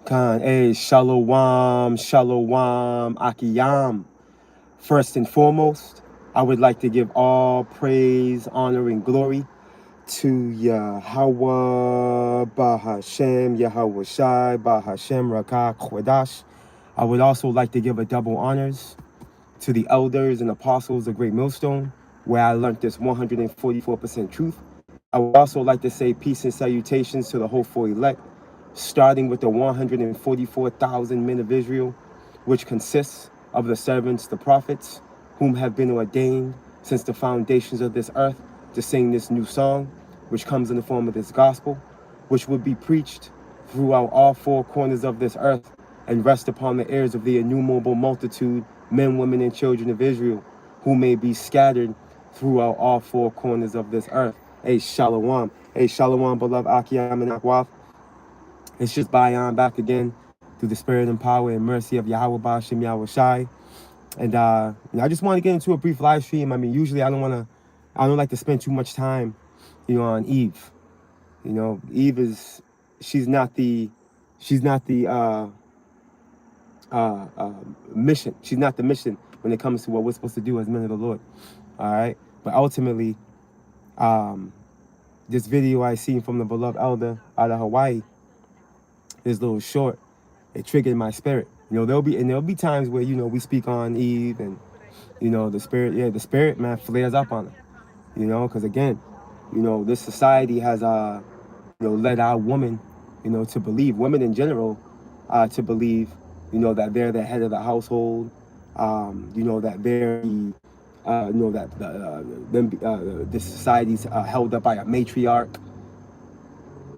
Khan, hey, Shalom, Shalom, Akiyam. First and foremost, I would like to give all praise, honor, and glory to Yahweh, Bahashem, Yahweh Shai, Bahashem, Rakah, Kodash. I would also like to give a double honors to the elders and apostles of Great Millstone, where I learned this 144% truth. I would also like to say peace and salutations to the hopeful elect, starting with the 144,000 men of Israel, which consists of the servants, the prophets, whom have been ordained since the foundations of this earth to sing this new song, which comes in the form of this gospel, which will be preached throughout all four corners of this earth and rest upon the ears of the innumerable multitude, men, women, and children of Israel, who may be scattered throughout all four corners of this earth. Hey, Shalom. Hey, Shalom, beloved Akiyam and Akwaf. It's just Bayan back again through the spirit and power and mercy of Yahweh Bashim Yahweh Shai. And I just want to get into a brief live stream. I mean, usually I don't like to spend too much time, on Eve. Eve she's not the mission. She's not the mission when it comes to what we're supposed to do as men of the Lord. All right. But ultimately, this video I seen from the beloved elder out of Hawaii, this little short, it triggered my spirit. There'll be times where we speak on Eve and the spirit man flares up on her. Because again, this society has led our women, to believe, women in general, to believe, that they're the head of the household, that they're the, that this society's held up by a matriarch.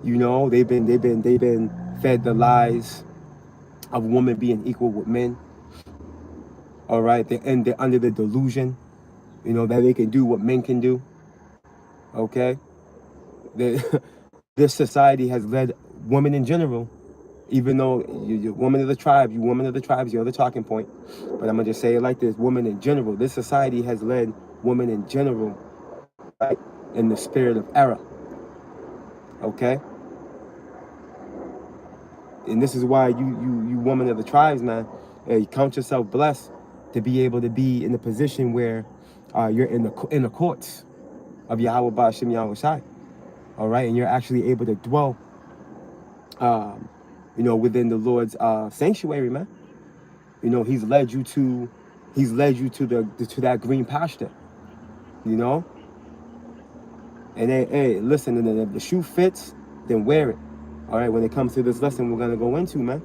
They've been fed the lies of women being equal with men. All right, they're under the delusion, that they can do what men can do. Okay, this society has led women in general, even though you're woman of the tribe, you're the talking point. But I'm gonna just say it like this: women in general. This society has led women in general, right, in the spirit of error. Okay, and this is why you woman of the tribes, man, you count yourself blessed to be able to be in the position where you're in the courts of Yahweh Ba'Shem Yahweh Shai. All right, and you're actually able to dwell, within the Lord's sanctuary, man. He's led you to to that green pasture, and hey, listen, and if the shoe fits, then wear it. All right, when it comes to this lesson we're gonna go into, man.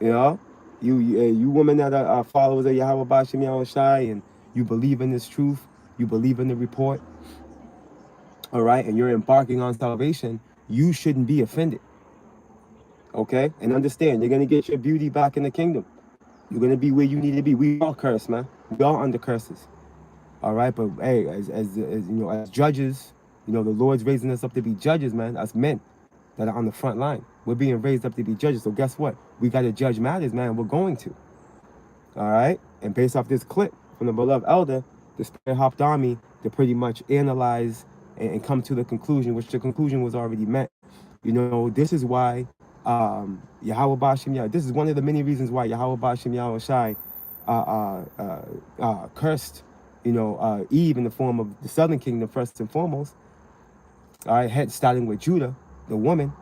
You women that are followers of Yahweh Ba'Shem Yahweh Shai, and you believe in this truth, you believe in the report, all right, and you're embarking on salvation, you shouldn't be offended. Okay, and understand, you're gonna get your beauty back in the kingdom. You're gonna be where you need to be. We all cursed, man. We all under curses. All right, but hey, as judges, the Lord's raising us up to be judges, man. Us men that are on the front line, we're being raised up to be judges. So guess what? We got to judge matters, man. We're going to. All right, and based off this clip from the beloved elder, the spirit hopped on me to pretty much analyze and come to the conclusion, which the conclusion was already met. This is why Yahweh Ba'Shem Yahweh. This is one of the many reasons why Yahweh Ba'Shem Yahweh Shai cursed, Eve in the form of the southern kingdom first and foremost. All right, head starting with Judah, the woman.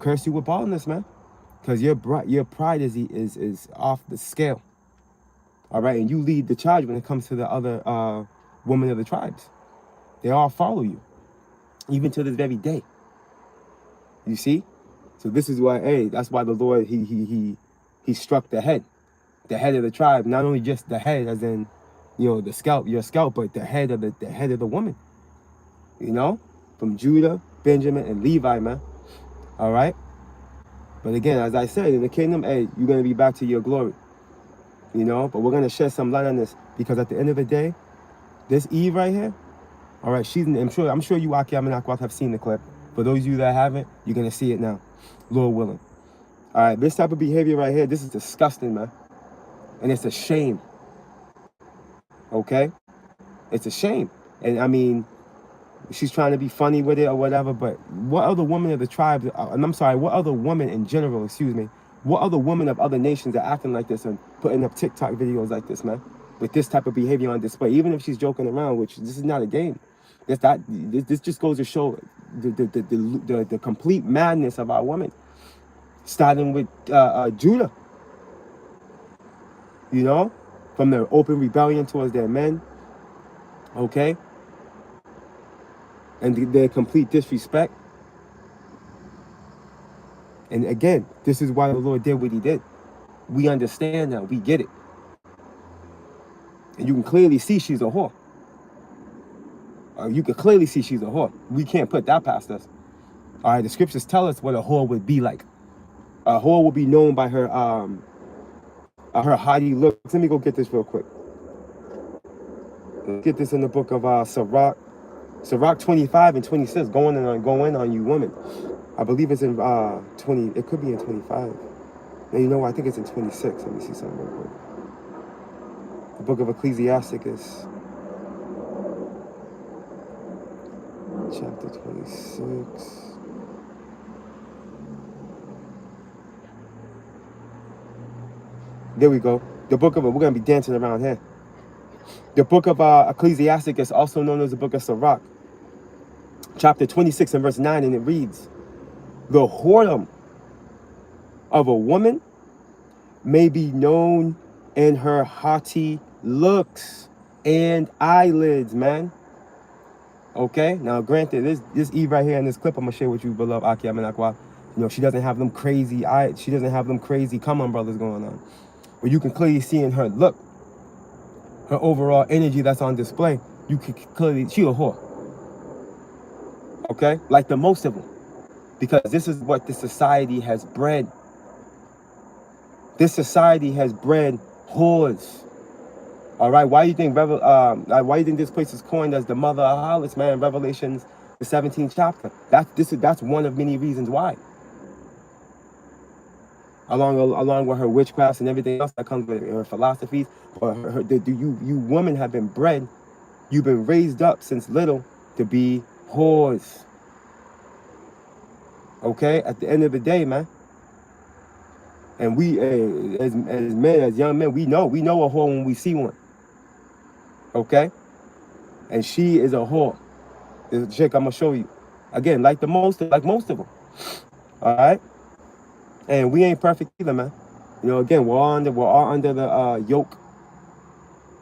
Curse you with baldness, man, because your pride is off the scale. All right, and you lead the charge when it comes to the other women of the tribes. They all follow you, even to this very day. You see? So this is why, hey, that's why the Lord he struck the head of the tribe, not only just the head, as in, the scalp, your scalp, but the head of the woman. From Judah, Benjamin, and Levi, man. All right. But again, as I said, in the kingdom, hey, you're gonna be back to your glory. But we're gonna shed some light on this because at the end of the day, this Eve right here, all right, I'm sure you Akiyam and Akwat have seen the clip. For those of you that haven't, you're gonna see it now, Lord willing. All right, this type of behavior right here, this is disgusting, man. And it's a shame. Okay? It's a shame. And I mean, she's trying to be funny with it or whatever, but what other woman of the tribe, and I'm sorry, what other woman in general, excuse me, what other women of other nations are acting like this and putting up TikTok videos like this, man, with this type of behavior on display, even if she's joking around, which this is not a game. This just goes to show the complete madness of our women, starting with Judah, you know, from their open rebellion towards their men, okay, and their complete disrespect. And again, this is why the Lord did what he did. We understand now, we get it. And you can clearly see she's a whore. You can clearly see she's a whore. We can't put that past us. All right, the scriptures tell us what a whore would be like. A whore will be known by her haughty looks. Let me go get this real quick. Let's get this in the book of Sirach 25 and 26. Go in on you women. I believe it's in 20. It could be in 25. Now, you know, I think it's in 26. Let me see something real quick. The book of Ecclesiasticus, chapter 26. There we go. The book of, we're going to be dancing around here. The book of Ecclesiasticus, also known as the book of Sirach, chapter 26 and verse 9, and it reads, the whoredom of a woman may be known in her haughty looks and eyelids, man. Okay, now granted, this Eve right here in this clip I'm gonna share with you, beloved Aki Amenakwa, you know, she doesn't have them crazy come on brothers going on. But you can clearly see in her look, her overall energy that's on display, you can clearly, she a whore. Okay, like the most of them. Because this is what this society has bred. This society has bred whores. All right, why do you think this place is coined as the mother of harlots, man? Revelations, the 17th chapter. That's one of many reasons why. Along with her witchcrafts and everything else that comes with her philosophies, or you women have been bred, you've been raised up since little to be whores. Okay, at the end of the day, man. And we, as men, as young men, we know a whore when we see one. Okay, and she is a whore. There's a chick I'm gonna show you. Again, like most of them. All right, and we ain't perfect either, man. You know, again, we're all under the yoke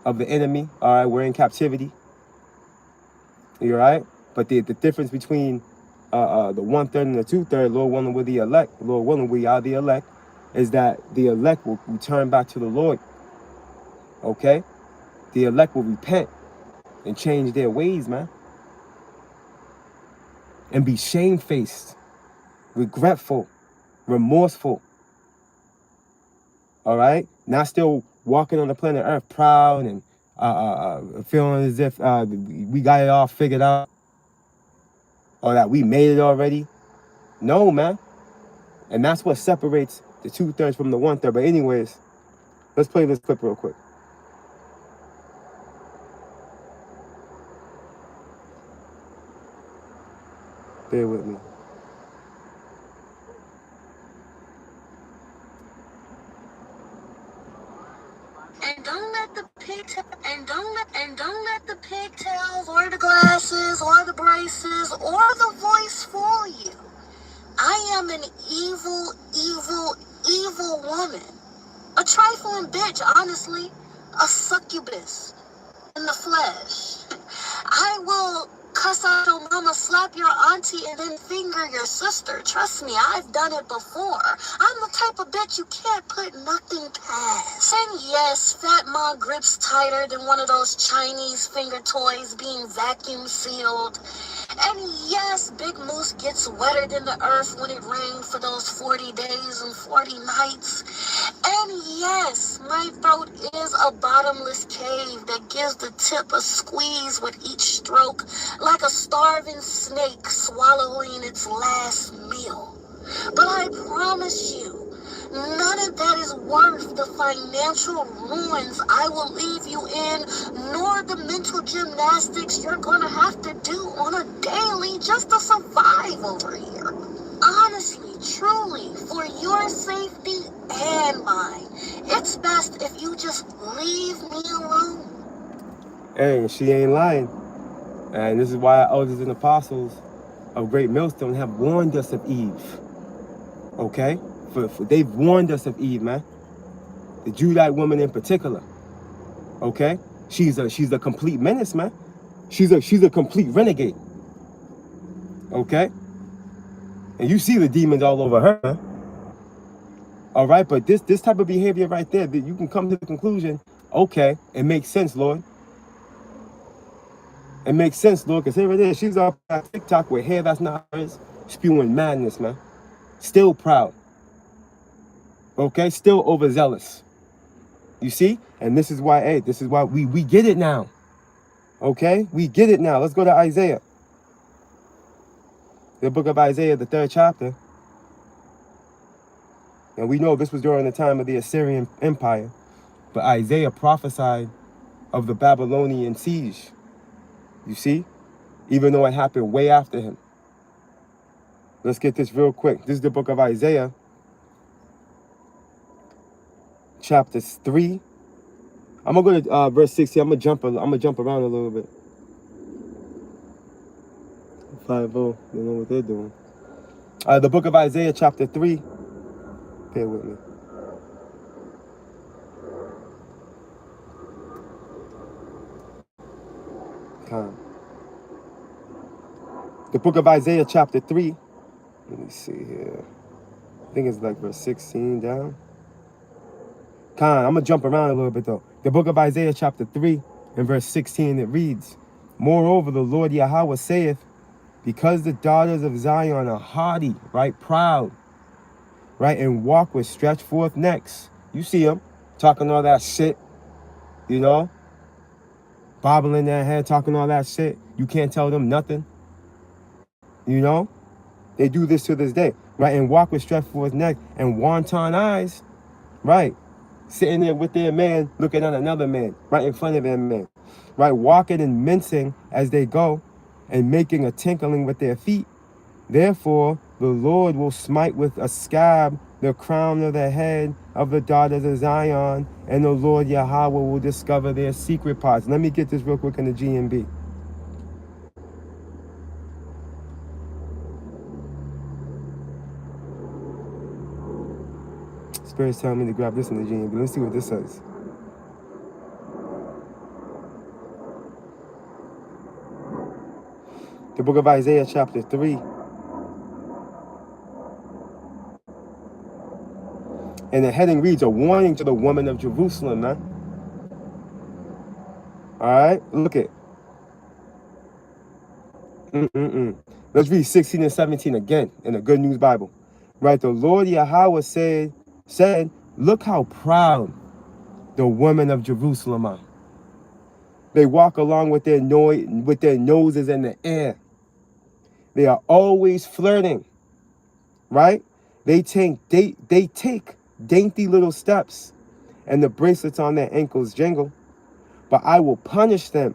of the enemy. All right, we're in captivity. You're right, but the difference between the 1/3 and the 2/3, Lord willing, we're the elect. Lord willing, we are the elect. Is that the elect will return back to the Lord. Okay, the elect will repent and change their ways, man, and be shamefaced, regretful, remorseful. All right, not still walking on the planet Earth proud and feeling as if we got it all figured out, or that we made it already. No, man, and that's what separates the 2/3 from the 1/3. But anyways, let's play this clip real quick. Bear with me. And don't let the pigtails or the glasses or the braces or the voice fool you. I am an evil, evil, evil woman. A trifling bitch, honestly. A succubus in the flesh. I will cuss out your mama, slap your auntie, and then finger your sister. Trust me, I've done it before. I'm the type of bitch you can't put nothing past. And yes, Fat Mom grips tighter than one of those Chinese finger toys being vacuum sealed. And yes, Big Moose gets wetter than the earth when it rained for those 40 days and 40 nights. And yes, my throat is a bottomless cave that gives the tip a squeeze with each stroke, like a starving snake swallowing its last meal. But I promise you, none of that is worth the the financial ruins I will leave you in, nor the mental gymnastics you're gonna have to do on a daily just to survive over here. Honestly, truly, for your safety and mine, it's best if you just leave me alone. Hey, she ain't lying. And this is why our elders and apostles of Great Millstone have warned us of Eve. Okay? They've warned us of Eve, man. The Judite woman in particular. Okay? She's a complete menace, man. She's a complete renegade. Okay? And you see the demons all over her, man. All right, but this type of behavior right there, that you can come to the conclusion, okay, it makes sense, Lord. It makes sense, Lord, because here it is. She's up on TikTok with hair that's not hers, spewing madness, man. Still proud. Okay, still overzealous. You see? And this is why, hey, this is why we get it now. Okay? We get it now. Let's go to Isaiah. The book of Isaiah, the 3rd chapter. And we know this was during the time of the Assyrian Empire. But Isaiah prophesied of the Babylonian siege. You see? Even though it happened way after him. Let's get this real quick. This is the book of Isaiah. Chapter 3. I'm gonna go to verse 16. I'm gonna jump around a little bit. 5-0. You know what they're doing. The book of Isaiah, chapter 3. Bear with me. The book of Isaiah, chapter 3. Let me see here. I think it's like verse 16 down. I'm gonna jump around a little bit though. The book of Isaiah, chapter 3, and verse 16, it reads, Moreover, the Lord Yahweh saith, because the daughters of Zion are haughty, right, proud, right, and walk with stretched forth necks. You see them talking all that shit, you know, bobbling their head, talking all that shit. You can't tell them nothing, you know. They do this to this day, right, and walk with stretched forth necks and wanton eyes, right, sitting there with their man, looking at another man, right in front of their man, right, walking and mincing as they go, and making a tinkling with their feet. Therefore, the Lord will smite with a scab the crown of the head of the daughters of Zion, and the Lord Yahweh will discover their secret parts. Let me get this real quick in the GMB. Spirit's telling me to grab this in the GMB. Let's see what this says. The book of Isaiah, chapter 3. And the heading reads, a warning to the woman of Jerusalem, man. All right, look it. Let's read 16 and 17 again in the Good News Bible. Right, the Lord Yahweh said, look how proud the women of Jerusalem are. They walk along with their noses in the air. They are always flirting, right? They take dainty little steps, and the bracelets on their ankles jingle. But I will punish them.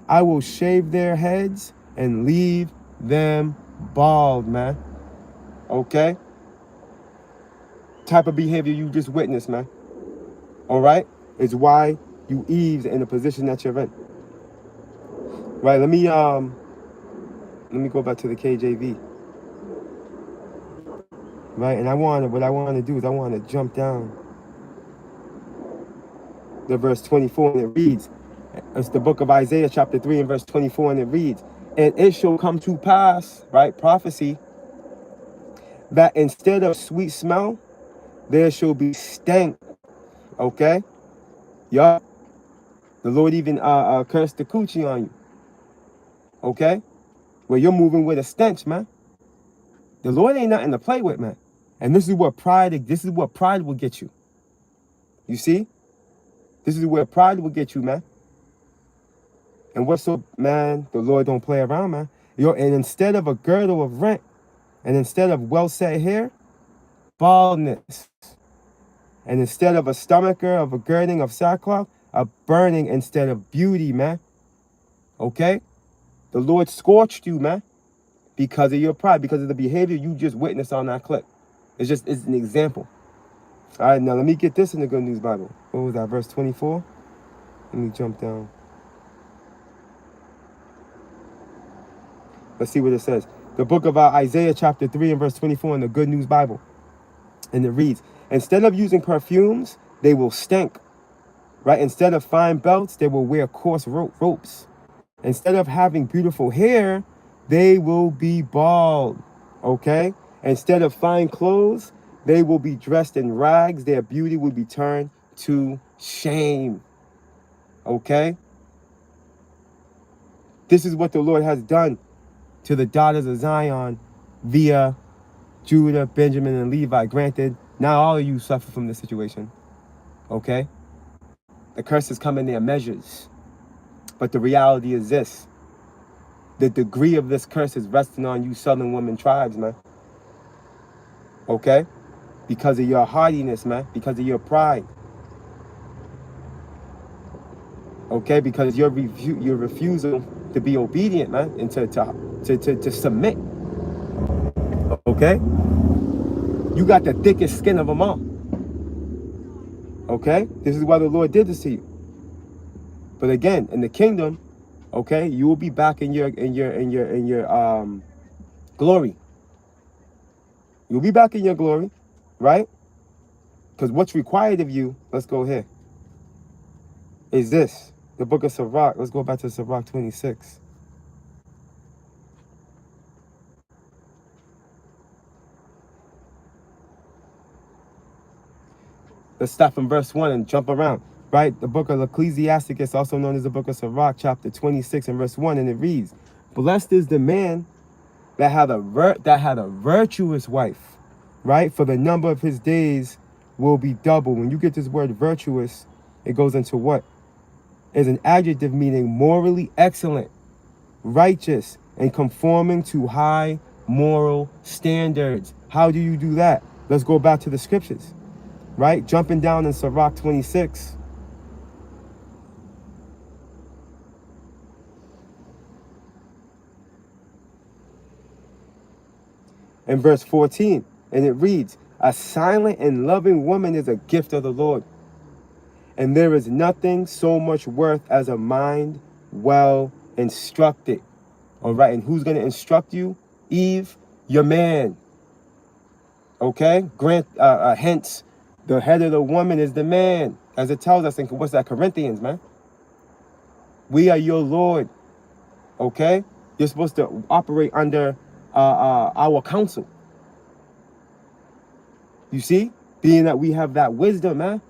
I will shave their heads and leave them bald, man. Okay? Type of behavior you just witnessed, man. All right? It's why you Eve's in the position that you're in. Right, let me go back to the KJV. Right, and what I want to do is I want to jump down to verse 24, and it reads, it's the book of Isaiah, chapter 3, and verse 24, and it reads, and it shall come to pass, right, prophecy, that instead of sweet smell, there shall be stank. Okay? Yup. The Lord even cursed the coochie on you. Okay? Well, you're moving with a stench, man. The Lord ain't nothing to play with, man. And this is what pride will get you. You see? This is where pride will get you, man. And what's so, man, the Lord don't play around, man. And instead of a girdle of rent, and instead of well-set hair, baldness. And instead of a stomacher, of a girding of sackcloth, a burning instead of beauty, man. Okay? The Lord scorched you, man, because of your pride, because of the behavior you just witnessed on that clip. It's an example. All right, now let me get this in the Good News Bible. What was that, verse 24? Let me jump down. Let's see what it says. The book of Isaiah chapter 3 and verse 24 in the Good News Bible. And it reads, instead of using perfumes, they will stink. Right? Instead of fine belts, they will wear coarse ropes. Instead of having beautiful hair, they will be bald. Okay? Instead of fine clothes, they will be dressed in rags. Their beauty will be turned to shame. Okay? This is what the Lord has done to the daughters of Zion via Judah, Benjamin, and Levi. Granted, not all of you suffer from this situation. Okay? The curses come in their measures. But the reality is this. The degree of this curse is resting on you southern women tribes, man. Okay? Because of your hardiness, man. Because of your pride. Okay? Because your refusal to be obedient, man. And to submit. Okay? You got the thickest skin of them all. Okay? This is why the Lord did this to you. But again, in the kingdom, okay, you will be back in your glory. You'll be back in your glory, right? Because what's required of you, let's go here, is this. The book of Sirach. Let's go back to Sirach 26. Let's start from verse 1 and jump around. Right? The book of Ecclesiasticus, also known as the book of Sirach, chapter 26 and verse 1, and it reads, blessed is the man that had a virtuous wife, right? For the number of his days will be double. When you get this word virtuous, it goes into what? It's an adjective meaning morally excellent, righteous, and conforming to high moral standards. How do you do that? Let's go back to the scriptures, right? Jumping down in Sirach 26. In verse 14, and it reads, a silent and loving woman is a gift of the Lord, and there is nothing so much worth as a mind well instructed. All right, and who's going to instruct you? Eve, your man. Okay, hence, the head of the woman is the man, as it tells us in, what's that, Corinthians, man? We are your Lord. Okay, you're supposed to operate under our counsel. You see, being that we have that wisdom, man.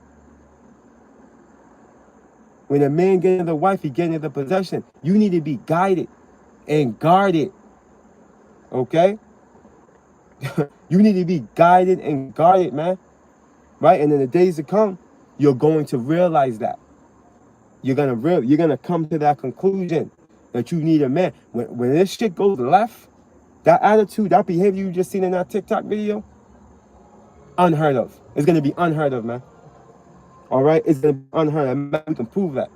When a man gets the wife, he gets the possession. You need to be guided and guarded. Okay? You need to be guided and guarded, man. Right? And in the days to come, you're going to realize that. You're gonna come to that conclusion that you need a man. When this shit goes left, that attitude, that behavior you just seen in that TikTok video, unheard of. It's gonna be unheard of, man. All right, it's gonna be unheard of. We can prove that.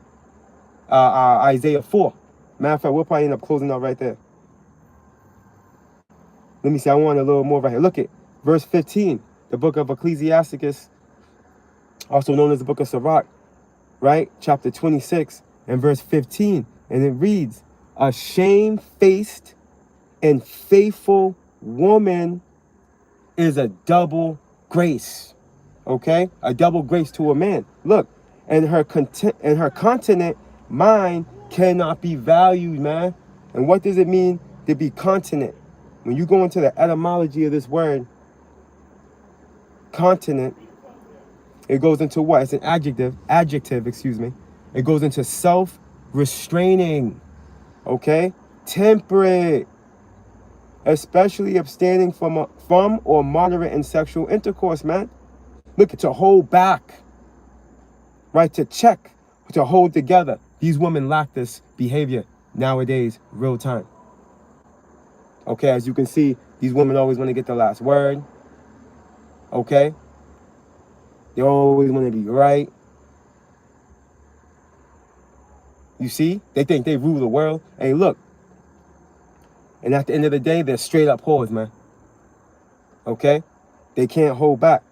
Isaiah 4. Matter of fact, we'll probably end up closing out right there. Let me see. I want a little more right here. Look at verse 15. The book of Ecclesiasticus, also known as the book of Sirach, right? Chapter 26 and verse 15. And it reads, a shamefaced and faithful woman is a double grace. Okay? A double grace to a man. Look, and her continent mind cannot be valued, man. And what does it mean to be continent? When you go into the etymology of this word, continent, it goes into what? It's an adjective, excuse me. It goes into self-restraining, okay? Temperate, especially abstaining from or moderate in sexual intercourse, man. Look, to hold back, right? To check, to hold together. These women lack this behavior nowadays, real time. Okay, as you can see, these women always want to get the last word. Okay? They always want to be right. You see? They think they rule the world. Hey, look. And at the end of the day, they're straight up whores, man. Okay? They can't hold back.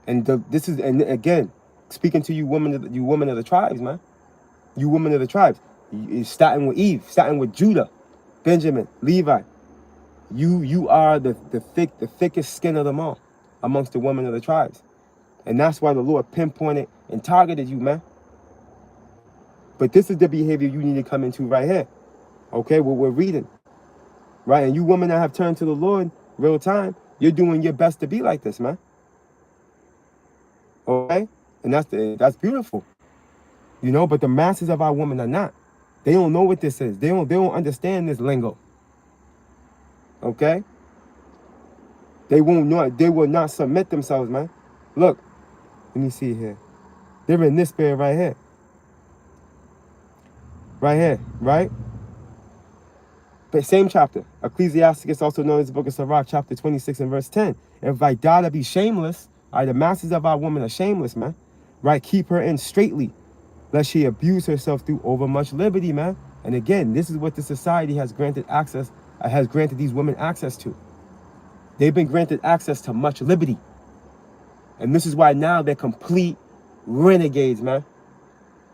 And and again, speaking to you women of the tribes, man. You women of the tribes. It's starting with Eve, starting with Judah, Benjamin, Levi. You are the thickest skin of them all amongst the women of the tribes. And that's why the Lord pinpointed and targeted you, man. But this is the behavior you need to come into right here. Okay, what we're reading. Right? And you women that have turned to the Lord real time, you're doing your best to be like this, man. Okay? And that's beautiful. You know, but the masses of our women are not. They don't know what this is. They don't understand this lingo. Okay? They will not submit themselves, man. Look, let me see here. They're in this spirit right here. Right here, right? But same chapter. Ecclesiasticus, also known as the book of Sirach, chapter 26 and verse 10. If thy daughter be shameless, all right, the masses of our women are shameless, man. Right? Keep her in straitly, lest she abuse herself through overmuch liberty, man. And again, this is what the society has granted these women access to. They've been granted access to much liberty. And this is why now they're complete renegades, man.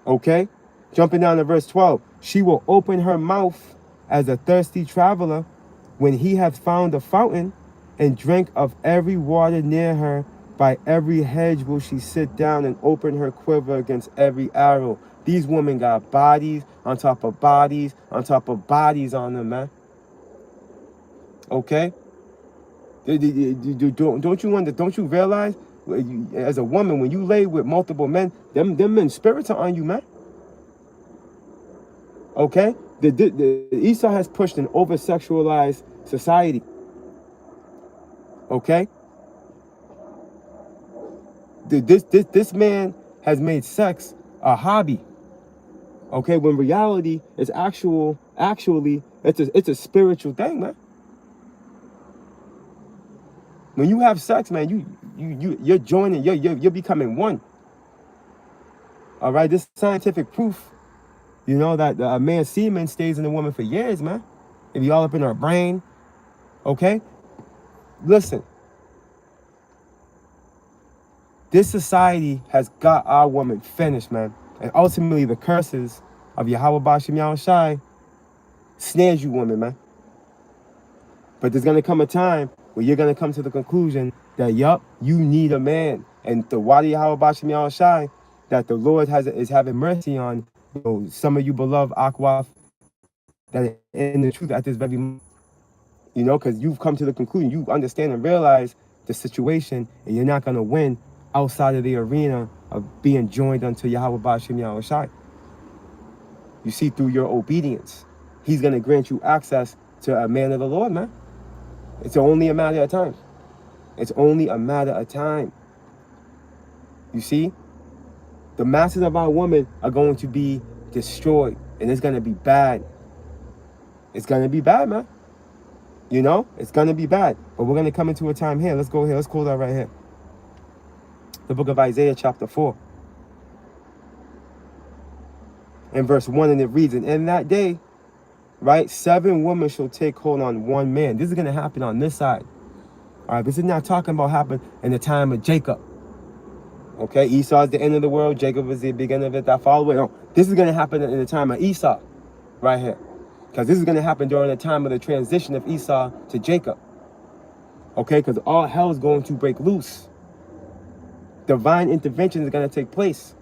Okay? Jumping down to verse 12. She will open her mouth as a thirsty traveler when he hath found a fountain, and drink of every water near her. By every hedge will she sit down and open her quiver against every arrow. These women got bodies on top of bodies on top of bodies on them, man. Okay? Don't you realize, as a woman, when you lay with multiple men, them men spirits are on you, man. Okay? The Esau has pushed an over-sexualized society. Okay? This man has made sex a hobby. Okay? When reality is actually it's a spiritual thing, man. When you have sex, man, you're joining, you're becoming one. All right? This scientific proof. You know that a man's semen stays in a woman for years, man. It be all up in her brain. Okay? Listen. This society has got our woman finished, man. And ultimately, the curses of Yahweh Bashim Yahushai snares you women, man. But there's going to come a time where you're going to come to the conclusion that, yup, you need a man. And the Wadi Yahweh Bashim Yahushai that the Lord is having mercy on, you know, some of you beloved Aquaf that are in the truth at this very moment. You know, because you've come to the conclusion, you understand and realize the situation, and you're not going to win outside of the arena of being joined unto Yahweh Bashim Yahushai. You see, through your obedience, he's going to grant you access to a man of the Lord, man. It's only a matter of time. It's only a matter of time. You see? The masses of our women are going to be destroyed. And it's going to be bad. It's going to be bad, man. You know? It's going to be bad. But we're going to come into a time here. Let's go here. Let's close that right here. The book of Isaiah chapter 4. In verse 1, and it reads, and in that day, right, 7 women shall take hold on 1 man. This is going to happen on this side. All right, this is not talking about happen in the time of Jacob. Okay, Esau is the end of the world. Jacob is the beginning of it. That follow it. No, this is going to happen in the time of Esau, right here. Because this is going to happen during the time of the transition of Esau to Jacob. Okay, because all hell is going to break loose. Divine intervention is going to take place.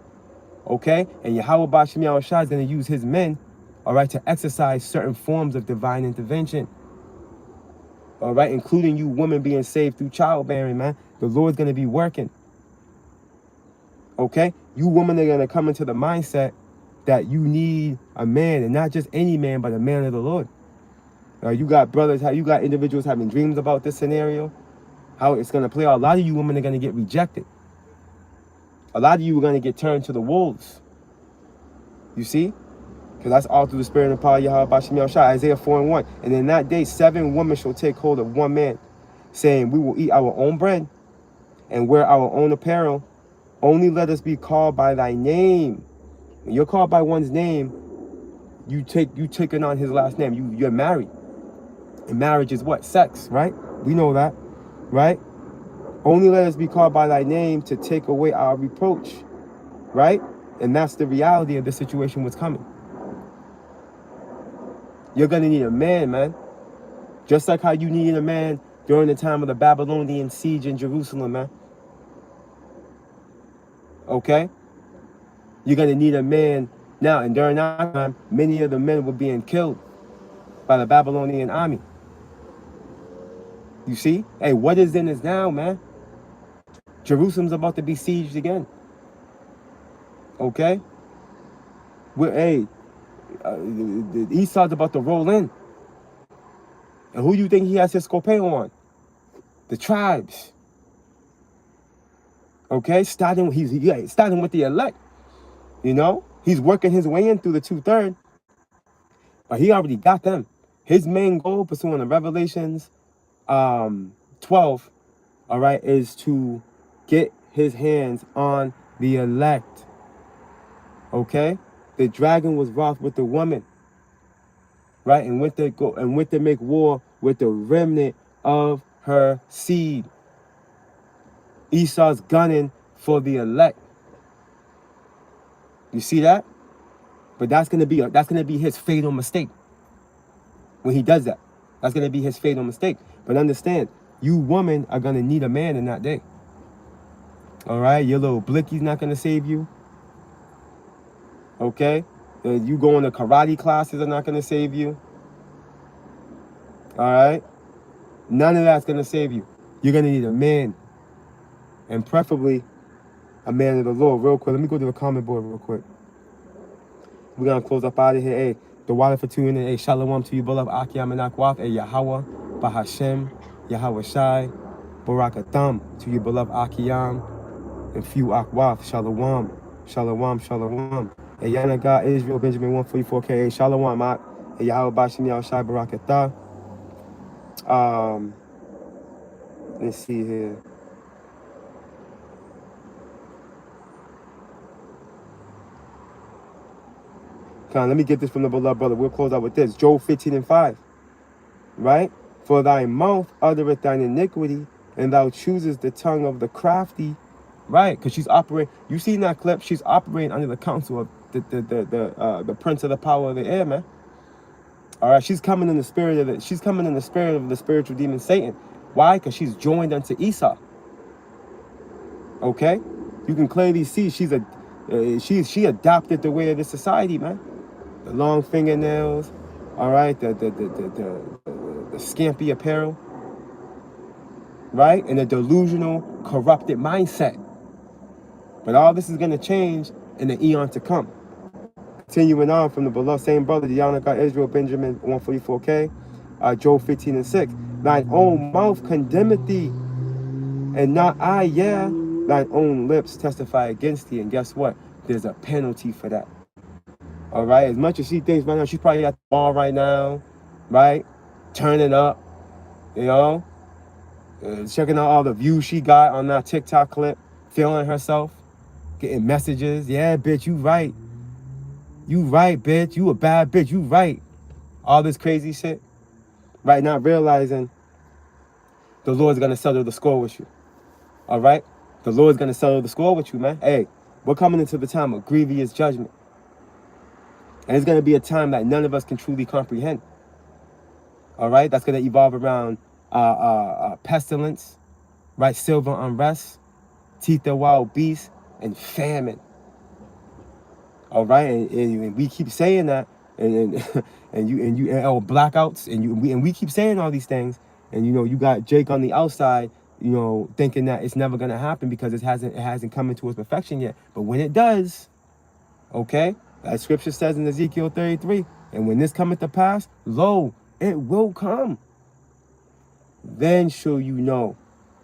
Okay, and Yahweh Bashim Yahushai is going to use his men, all right, to exercise certain forms of divine intervention. All right, including you women being saved through childbearing, man. The Lord's going to be working. Okay, you women are going to come into the mindset that you need a man, and not just any man, but a man of the Lord. You got brothers, you got individuals having dreams about this scenario, how it's going to play out. A lot of you women are going to get rejected. A lot of you are going to get turned to the wolves. You see? Because that's all through the spirit and power of Yahweh Bashim Yahushai. Isaiah 4:1. And in that day, 7 women shall take hold of 1 man. saying, we will eat our own bread and wear our own apparel. Only let us be called by thy name. When you're called by one's name, you taking on his last name. You're married. And marriage is what? Sex, right? We know that, right? Only let us be called by thy name to take away our reproach, right? And that's the reality of the situation what's coming. You're going to need a man, man. Just like how you needed a man during the time of the Babylonian siege in Jerusalem, man. Okay? You're going to need a man now. And during that time, many of the men were being killed by the Babylonian army. You see? Hey, what is in us now, man? Jerusalem's about to be sieged again. Okay? Esau's about to roll in. And who do you think he has his scopeo on? The tribes. Okay? Starting with the elect. You know? He's working his way in through the 2/3. But he already got them. His main goal, pursuing the Revelations 12, all right, is to get his hands on the elect. Okay? The dragon was wroth with the woman, right? And went to make war with the remnant of her seed. Esau's gunning for the elect. You see that? But that's gonna be his fatal mistake when he does that. That's gonna be his fatal mistake. But understand, you women are gonna need a man in that day. All right, your little blicky's not gonna save you. Okay, you going to karate classes are not gonna save you. All right, none of that's gonna save you. You're gonna need a man, and preferably a man of the Lord. Real quick, let me go to the comment board real quick. We're gonna close up out of here. Hey, the water for tuning in. Hey, shalom to you, beloved Akiyam and Akwaf. Hey, Yahweh, Bahashem, Yahweh Shai, Barakatham to you, beloved Akiyam, and few Akwaf. Shalom, shalom, shalom. Hey, Yanaga, Israel, Benjamin 144K. Hey, shalom, Ak. Hey, Yahweh Bashim, Yahweh Shai, Barakatham. Let's see here. Let me get this from the beloved brother. We'll close out with this. Job 15:5. Right? For thy mouth uttereth thine iniquity, and thou choosest the tongue of the crafty. Right? Because she's operating. You see in that clip, she's operating under the counsel of the prince of the power of the air, man. All right, she's coming in the spirit of the spiritual demon Satan. Why? Because she's joined unto Esau. Okay? You can clearly see she adopted the way of this society, man. The long fingernails, all right, the scampy apparel, right, and a delusional, corrupted mindset. But all this is going to change in the eon to come. Continuing on from the beloved same brother, Yanaka Israel Benjamin 144K, Job 15:6. Thine own mouth condemneth thee, and not I, yeah. Thine own lips testify against thee. And guess what? There's a penalty for that. All right? As much as she thinks right now, she's probably at the bar right now, right? Turning up, you know? Checking out all the views she got on that TikTok clip. Feeling herself. Getting messages. Yeah, bitch, you right. You right, bitch. You a bad bitch. You right. All this crazy shit. Right? Not realizing the Lord's going to settle the score with you. All right? The Lord's going to settle the score with you, man. Hey, we're coming into the time of grievous judgment. And it's going to be a time that none of us can truly comprehend. All right? That's going to evolve around pestilence, right? Silver unrest, teeth of wild beasts, and famine. All right? And we keep saying that. And blackouts. And we keep saying all these things. And, you know, you got Jake on the outside, you know, thinking that it's never going to happen because it hasn't come into its perfection yet. But when it does, okay, as scripture says in Ezekiel 33, and when this cometh to pass, lo, it will come. Then shall you know,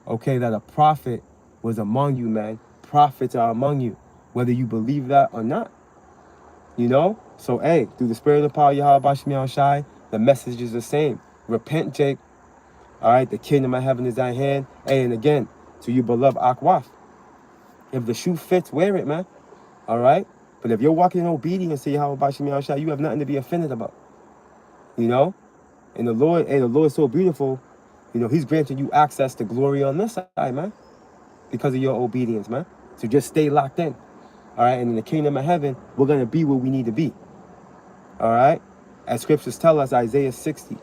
okay, that a prophet was among you, man. Prophets are among you, whether you believe that or not. You know? So, hey, through the spirit of the power of Yahweh Bashim Yahweh Shai, the message is the same. Repent, Jake. All right, the kingdom of heaven is at hand. And again, to you beloved Akwaf, if the shoe fits, wear it, man. All right? But if you're walking in obedience to Yahweh Bashim Yahushua, you have nothing to be offended about. You know? And the Lord is so beautiful, you know, he's granting you access to glory on this side, man. Because of your obedience, man. So just stay locked in. All right? And in the kingdom of heaven, we're going to be where we need to be. All right? As scriptures tell us, Isaiah 60.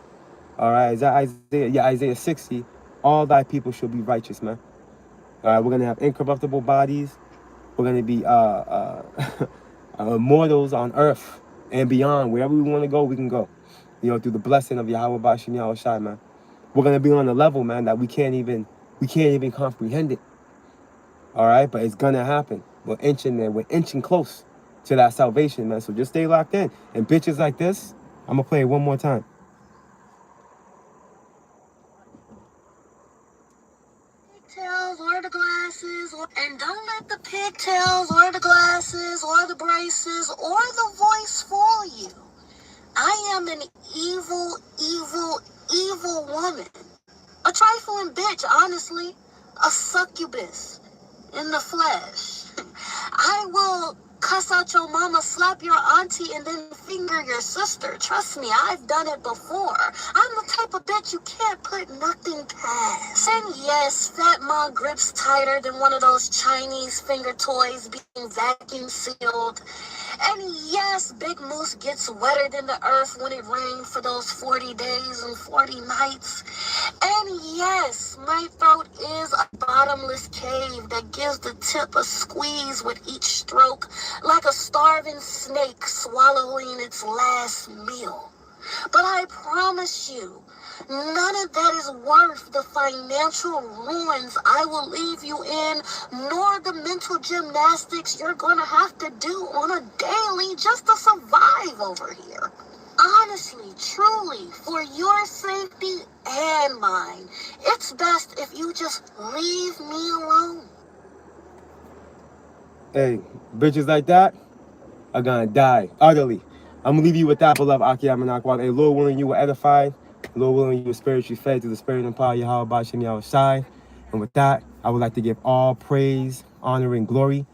All right? Isaiah 60. All thy people shall be righteous, man. All right? We're going to have incorruptible bodies. We're going to be immortals on earth and beyond. Wherever we want to go, we can go. You know, through the blessing of Yahweh Bashim Yahushua, man. We're going to be on a level, man, that we can't even comprehend it. All right? But it's going to happen. We're inching close to that salvation, man. So just stay locked in. And bitches like this, I'm going to play it one more time. Pigtails or the glasses, and don't let the pigtails or the glasses or the braces or the voice fool you. I am an evil, evil, evil woman. A trifling bitch, honestly. A succubus in the flesh. I will cuss out your mama, slap your auntie, and then finger your sister. Trust me, I've done it before. I'm the type of bitch you can't put nothing past. And yes, Fat Mom grips tighter than one of those Chinese finger toys being vacuum sealed. And yes, Big Moose gets wetter than the earth when it rained for those 40 days and 40 nights. And yes, my throat is a bottomless cave that gives the tip a squeeze with each stroke, like a starving snake swallowing its last meal. But I promise you, none of that is worth the financial ruins I will leave you in, nor the mental gymnastics you're going to have to do on a daily just to survive over here. Honestly, truly, for your safety and mine, it's best if you just leave me alone. Hey, bitches like that are going to die utterly. I'm going to leave you with that, beloved Akiyam and Akwad. Hey, Lord willing, you were edified. Lord willing, you were spiritually fed through the spirit and power of Yahweh Bashim Yahushai. And with that, I would like to give all praise, honor, and glory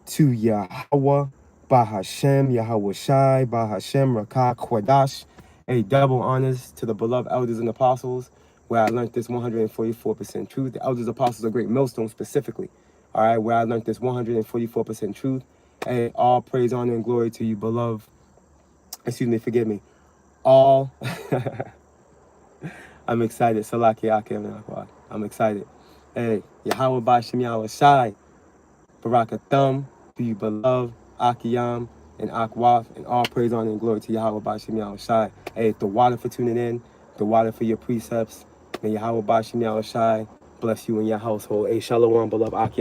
to Yahweh, Bahashem, Yahweh Shai, Bahashem, Rakah, Kwadash. A double honors to the beloved elders and apostles, where I learned this 144% truth. The elders and apostles are great millstones specifically. All right, where I learned this 144% truth. And all praise, honor, and glory to you, beloved. Excuse me, forgive me. All... I'm excited. Salaki Akim and Akwad. I'm excited. Hey, Yahweh Bashim Yahushai, Barakathum, be beloved, Akiyam, and Akwaf, and all praise, honor, and glory to Yahweh Bashim Yahushai. Hey, the water for tuning in, the water for your precepts. May Yahweh Bashim Yahushai bless you and your household. Hey, Shalom, beloved Akiyam.